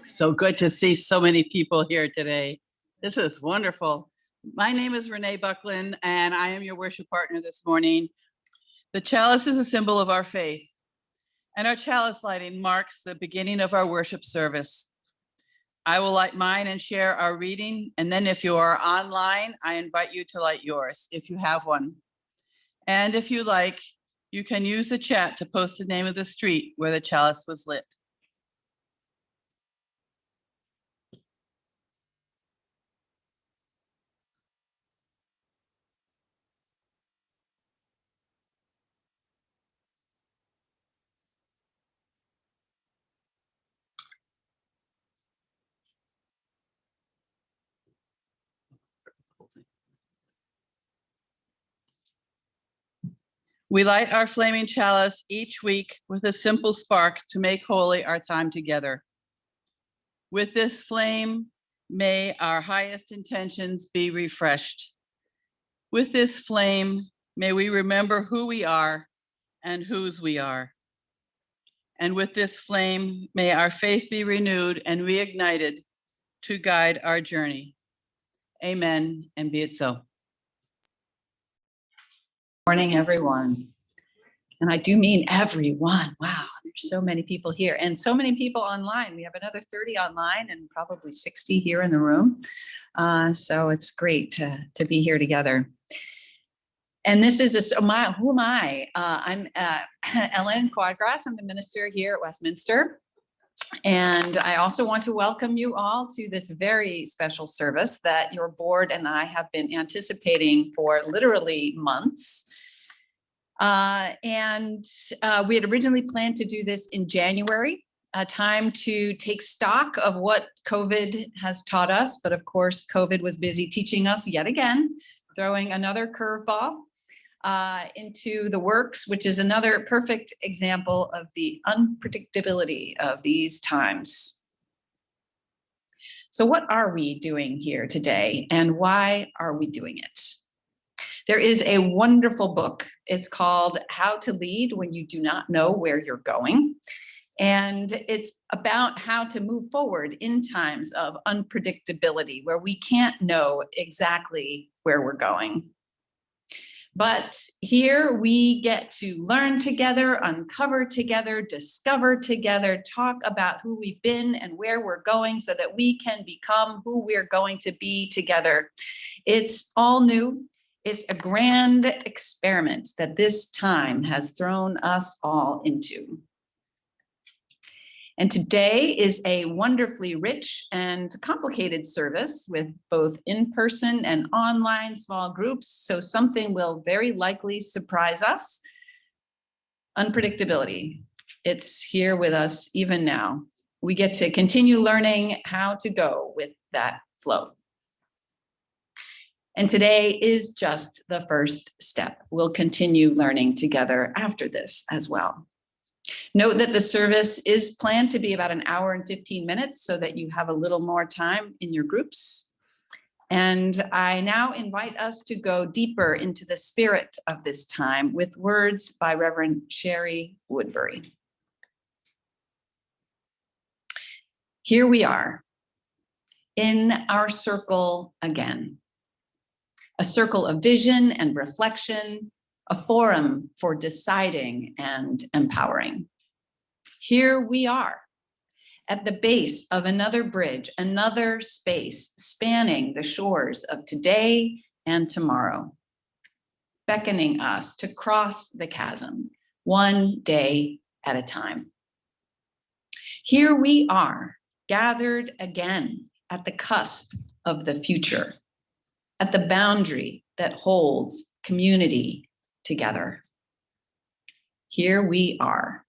So good to see so many people here today. This is wonderful. My name is Renee Buckland, and I am your worship partner this morning. The chalice is a symbol of our faith, and our chalice lighting marks the beginning of our worship service. I will light mine and share our reading, and then if you are online, I invite you to light yours if you have one. And if you like, you can use the chat to post the name of the street where the chalice was lit. We light our flaming chalice each week with a simple spark to make holy our time together. With this flame, may our highest intentions be refreshed. With this flame, may we remember who we are and whose we are. And with this flame, may our faith be renewed and reignited to guide our journey. Amen, and be it so. Morning, everyone. And I do mean everyone. Wow, there's so many people here and so many people online. We have another 30 online and probably 60 here in the room. So it's great to be here together. And this is who am I? I'm Ellen Quaadgras. I'm the minister here at Westminster. And I also want to welcome you all to this very special service that your board and I have been anticipating for literally months. We had originally planned to do this in January, a time to take stock of what COVID has taught us. But of course, COVID was busy teaching us yet again, throwing another curveball into the works, which is another perfect example of the unpredictability of these times. So what are we doing here today, and why are we doing it? There is a wonderful book. It's called How to Lead When You Do Not Know Where You're Going. And it's about how to move forward in times of unpredictability, where we can't know exactly where we're going. But here we get to learn together, uncover together, discover together, talk about who we've been and where we're going so that we can become who we're going to be together. It's all new. It's a grand experiment that this time has thrown us all into. And today is a wonderfully rich and complicated service with both in-person and online small groups. So something will very likely surprise us. Unpredictability. It's here with us even now. We get to continue learning how to go with that flow. And today is just the first step. We'll continue learning together after this as well. Note that the service is planned to be about an hour and 15 minutes so that you have a little more time in your groups. And I now invite us to go deeper into the spirit of this time with words by Reverend Sherry Woodbury. Here we are in our circle again. A circle of vision and reflection, a forum for deciding and empowering. Here we are at the base of another bridge, another space spanning the shores of today and tomorrow, beckoning us to cross the chasm one day at a time. Here we are gathered again at the cusp of the future, at the boundary that holds community together. Here we are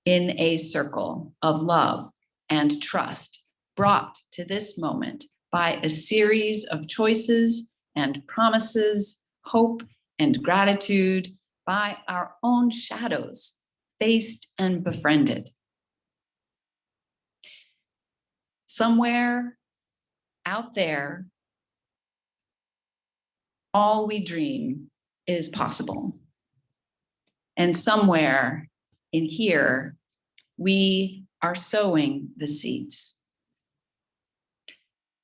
in a circle of love and trust brought to this moment by a series of choices and promises, hope and gratitude by our own shadows, faced and befriended. Somewhere out there, all we dream is possible. And somewhere in here, we are sowing the seeds.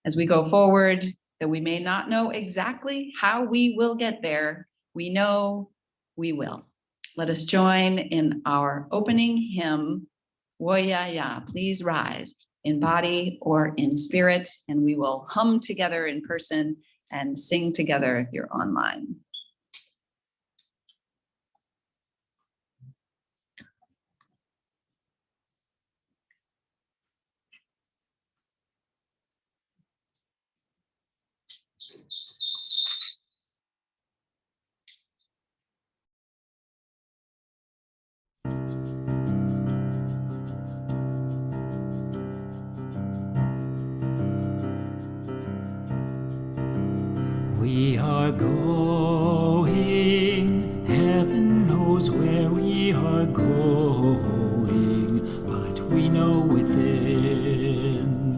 As we go forward, that we may not know exactly how we will get there, we know we will. Let us join in our opening hymn, Woyaya, please rise, in body or in spirit, and we will hum together in person and sing together if you're online. We are going, heaven knows where we are going, but we know within,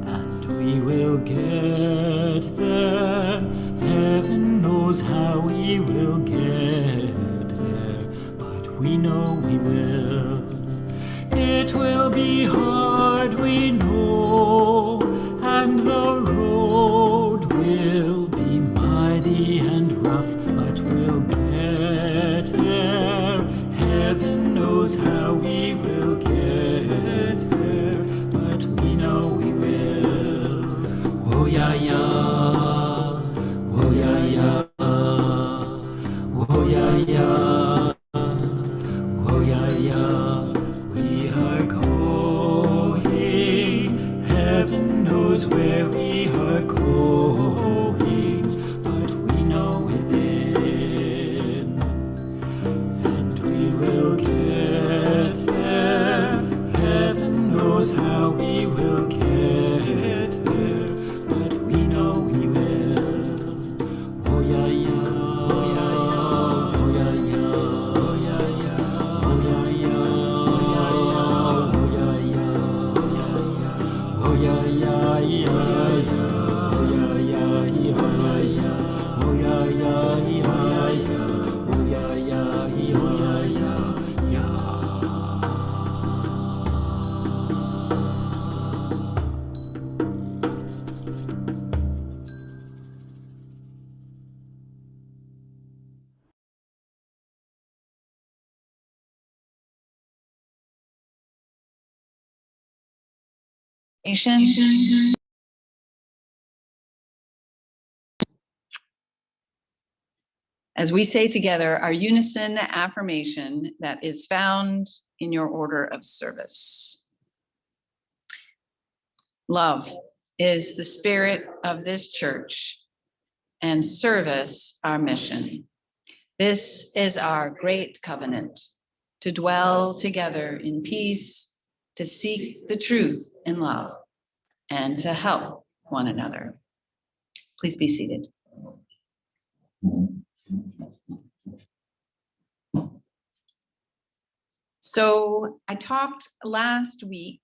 and we will get there. Heaven knows how we will get there, but we know we will. It will be hard, we know, and the road will be mighty and rough, but we'll get there. Heaven knows how we will get there, but we know we will. Oh yeah, yeah, oh yeah, yeah, oh yeah, yeah, oh yeah, yeah. We are going, heaven knows where we are going, but we know within, and we will get there. Heaven knows how we will get there, but we know we will. Oh yeah, yeah, oh yeah, yeah, oh yeah, yeah, oh yeah, yeah, oh yeah, yeah, oh yeah, yeah, oh yeah, yeah, oh yeah, yeah, yeah, oh yeah, yeah, oh yeah, yeah, oh yeah, yeah, oh yeah, yeah, oh yeah, yeah. As we say together our unison affirmation that is found in your order of service. Love is the spirit of this church, and service our mission. This is our great covenant, to dwell together in peace, to seek the truth in love, and to help one another. Please be seated. So I talked last week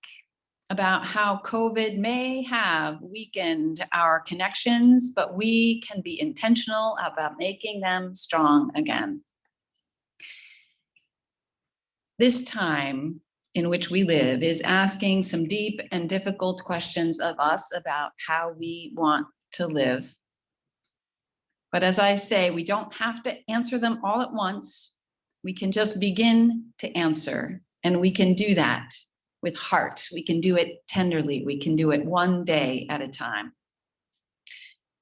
about how COVID may have weakened our connections, but we can be intentional about making them strong again. This time in which we live is asking some deep and difficult questions of us about how we want to live. But as I say, we don't have to answer them all at once. We can just begin to answer, and we can do that with heart. We can do it tenderly. We can do it one day at a time.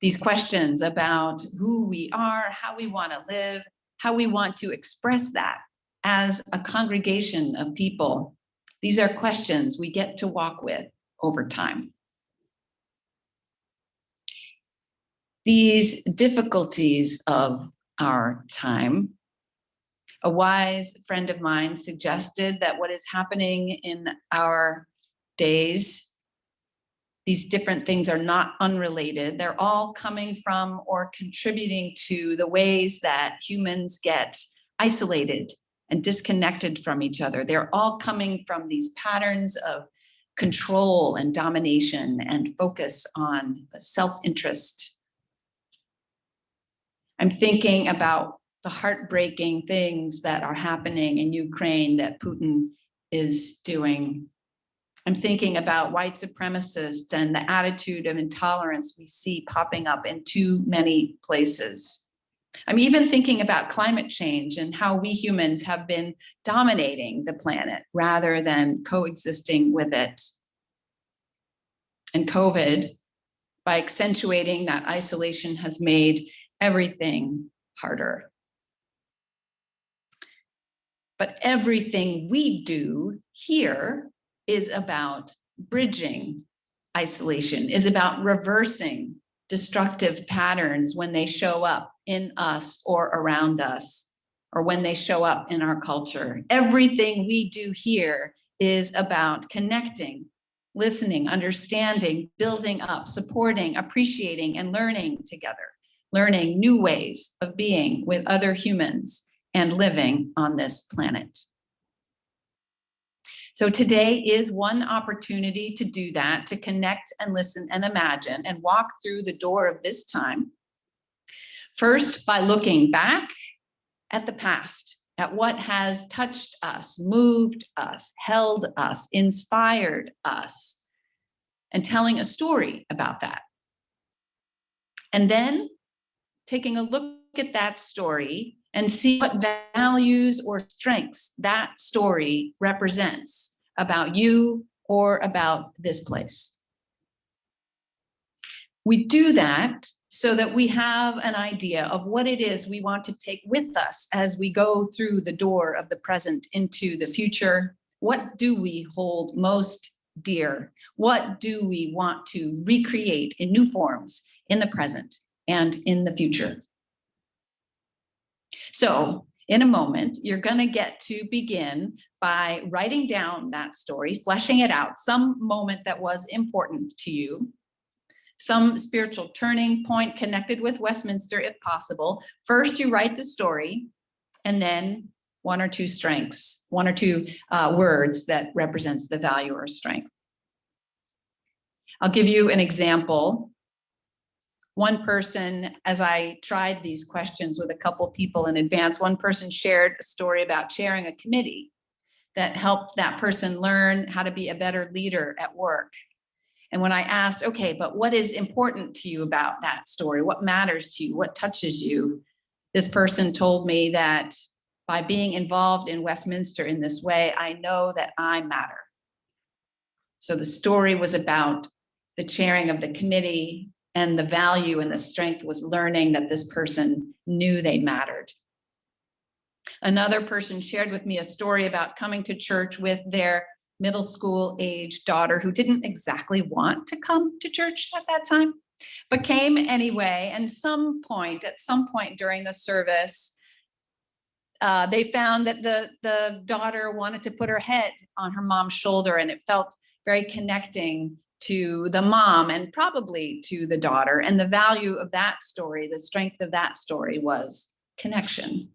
These questions about who we are, how we want to live, how we want to express that as a congregation of people. These are questions we get to walk with over time. These difficulties of our time, a wise friend of mine suggested that what is happening in our days, these different things are not unrelated. They're all coming from or contributing to the ways that humans get isolated and disconnected from each other. They're all coming from these patterns of control and domination and focus on self-interest. I'm thinking about the heartbreaking things that are happening in Ukraine that Putin is doing. I'm thinking about white supremacists and the attitude of intolerance we see popping up in too many places. I'm even thinking about climate change and how we humans have been dominating the planet rather than coexisting with it. And COVID, by accentuating that isolation, has made everything harder. But everything we do here is about bridging isolation, is about reversing destructive patterns when they show up in us or around us, or when they show up in our culture. Everything we do here is about connecting, listening, understanding, building up, supporting, appreciating, and learning together, learning new ways of being with other humans and living on this planet. So today is one opportunity to do that, to connect and listen and imagine and walk through the door of this time. First, by looking back at the past, at what has touched us, moved us, held us, inspired us, and telling a story about that. And then taking a look at that story and see what values or strengths that story represents about you or about this place. We do that so that we have an idea of what it is we want to take with us as we go through the door of the present into the future. What do we hold most dear? What do we want to recreate in new forms in the present and in the future? So in a moment, you're going to get to begin by writing down that story, fleshing it out, some moment that was important to you, some spiritual turning point connected with Westminster, if possible. First, you write the story, and then one or two strengths, one or two words that represents the value or strength. I'll give you an example. One person, as I tried these questions with a couple people in advance, one person shared a story about chairing a committee that helped that person learn how to be a better leader at work. And when I asked, okay, but what is important to you about that story? What matters to you? What touches you? This person told me that by being involved in Westminster in this way, I know that I matter. So the story was about the chairing of the committee, and the value and the strength was learning that this person knew they mattered. Another person shared with me a story about coming to church with their middle school age daughter who didn't exactly want to come to church at that time, but came anyway. And at some point during the service, they found that the daughter wanted to put her head on her mom's shoulder, and it felt very connecting to the mom and probably to the daughter. And the value of that story, the strength of that story was connection.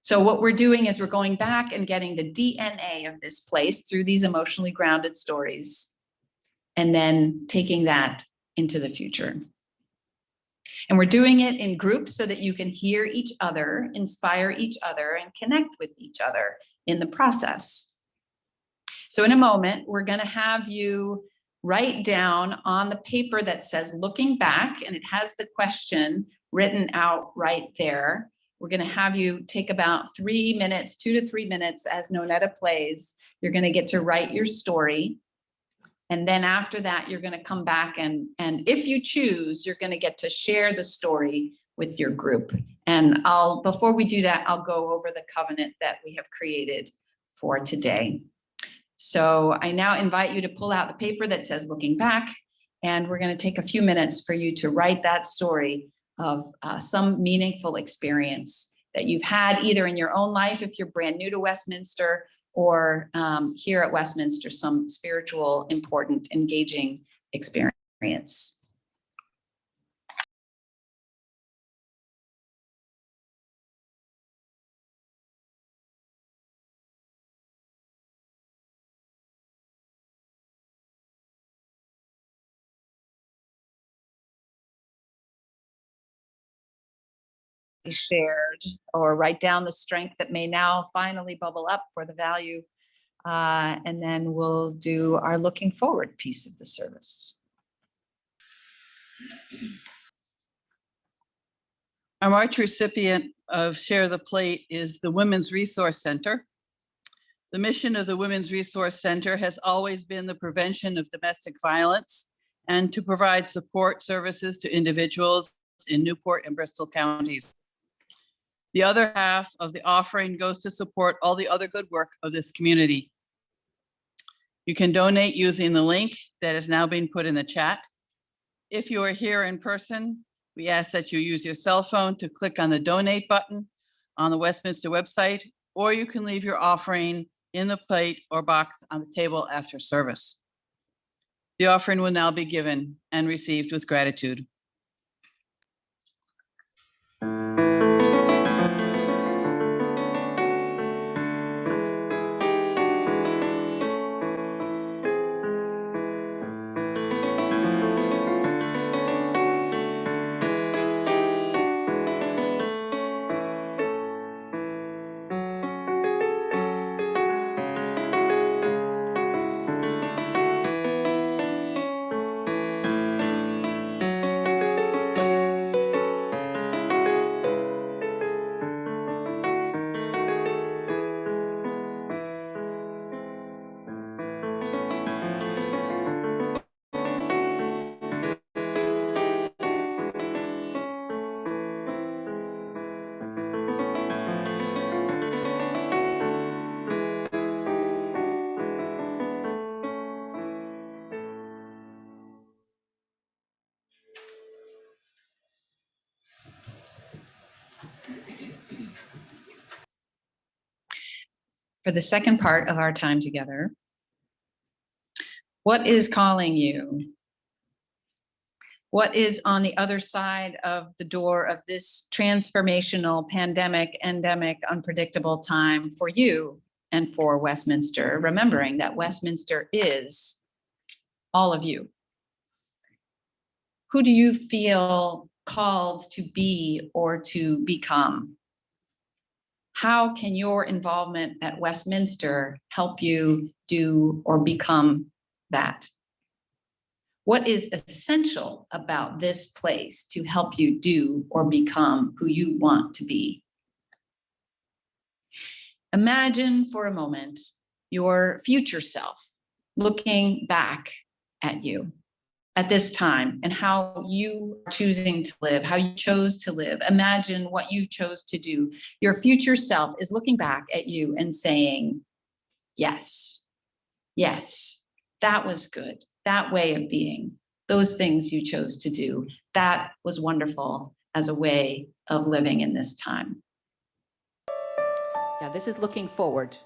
So what we're doing is we're going back and getting the DNA of this place through these emotionally grounded stories, and then taking that into the future. And we're doing it in groups so that you can hear each other, inspire each other, and connect with each other in the process. So in a moment, we're going to have you write down on the paper that says looking back, and it has the question written out right there. We're going to have you take about 3 minutes, 2 to 3 minutes as Nonetta plays. You're going to get to write your story. And then after that, you're going to come back and if you choose, you're going to get to share the story with your group. And before we do that, I'll go over the covenant that we have created for today. So I now invite you to pull out the paper that says looking back, and we're going to take a few minutes for you to write that story of some meaningful experience that you've had either in your own life if you're brand new to Westminster, or here at Westminster, some spiritual, important, engaging experience. shared, or write down the strength that may now finally bubble up for the value. And then we'll do our looking forward piece of the service. Our March recipient of Share the Plate is the Women's Resource Center. The mission of the Women's Resource Center has always been the prevention of domestic violence and to provide support services to individuals in Newport and Bristol counties. The other half of the offering goes to support all the other good work of this community. You can donate using the link that is now being put in the chat. If you are here in person, we ask that you use your cell phone to click on the donate button on the Westminster website, or you can leave your offering in the plate or box on the table after service. The offering will now be given and received with gratitude. For the second part of our time together, what is calling you? What is on the other side of the door of this transformational, pandemic, endemic, unpredictable time for you and for Westminster, remembering that Westminster is all of you? Who do you feel called to be or to become? How can your involvement at Westminster help you do or become that? What is essential about this place to help you do or become who you want to be? Imagine for a moment your future self looking back at you at this time and how you are choosing to live, how you chose to live. Imagine what you chose to do. Your future self is looking back at you and saying, yes, yes, that was good. That way of being, those things you chose to do, that was wonderful as a way of living in this time. Yeah, this is looking forward.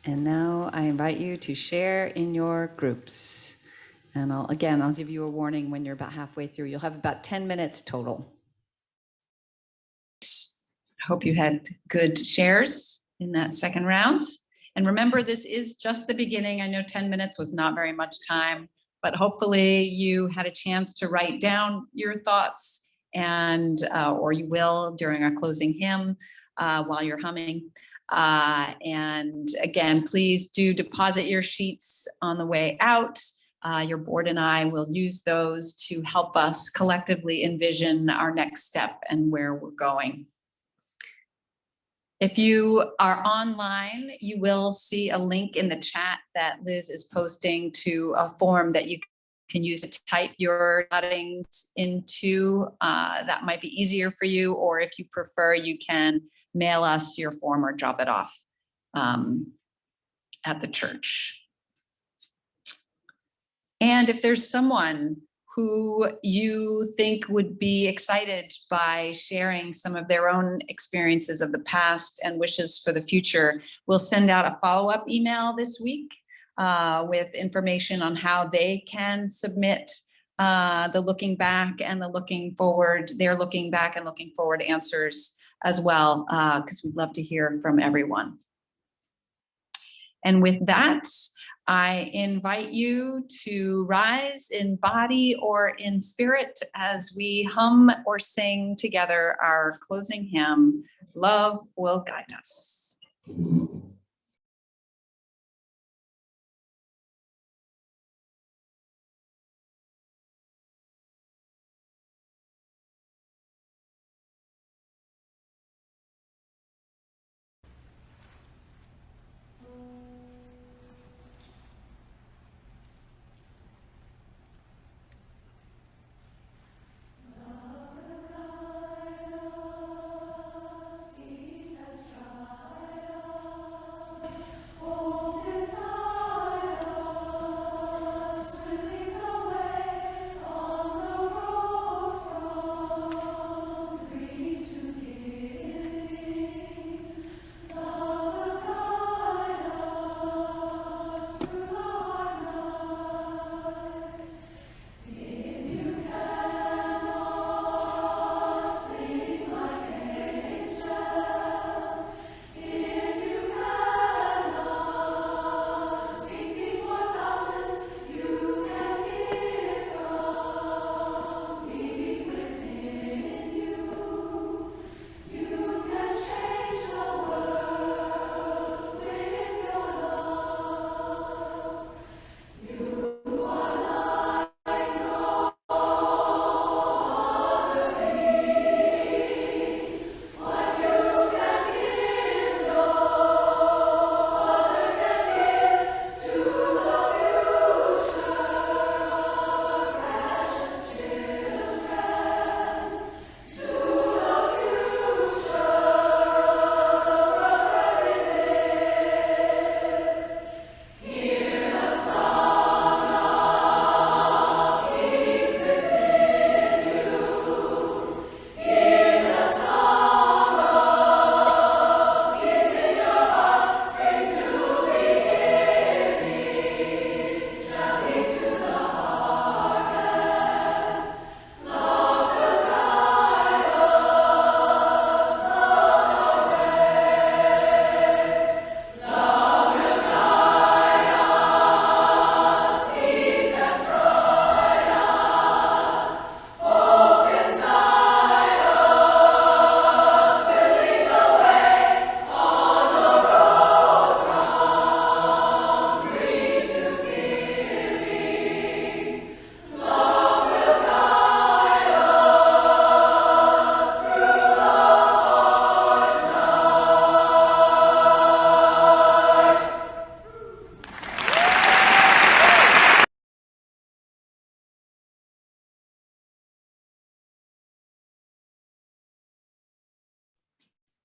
And now I invite you to share in your groups. And I'll give you a warning when you're about halfway through. You'll have about 10 minutes total. I hope you had good shares in that second round. And remember, this is just the beginning. I know 10 minutes was not very much time, but hopefully you had a chance to write down your thoughts and or you will during our closing hymn while you're humming. And again, please do deposit your sheets on the way out. Your board and I will use those to help us collectively envision our next step and where we're going. If you are online, you will see a link in the chat that Liz is posting to a form that you can use to type your jottings into. That might be easier for you, or if you prefer, you can mail us your form or drop it off at the church. And if there's someone who you think would be excited by sharing some of their own experiences of the past and wishes for the future, we'll send out a follow-up email this week with information on how they can submit the looking back and the looking forward, their looking back and looking forward answers as well, because we'd love to hear from everyone. And with that, I invite you to rise in body or in spirit as we hum or sing together our closing hymn, Love Will Guide Us.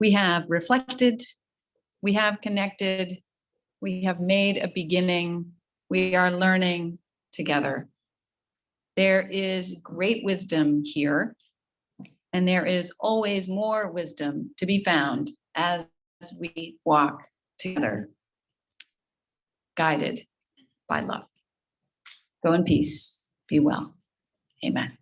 We have reflected, we have connected, we have made a beginning, we are learning together. There is great wisdom here, and there is always more wisdom to be found as we walk together. guided by love. Go in peace. Be well. Amen.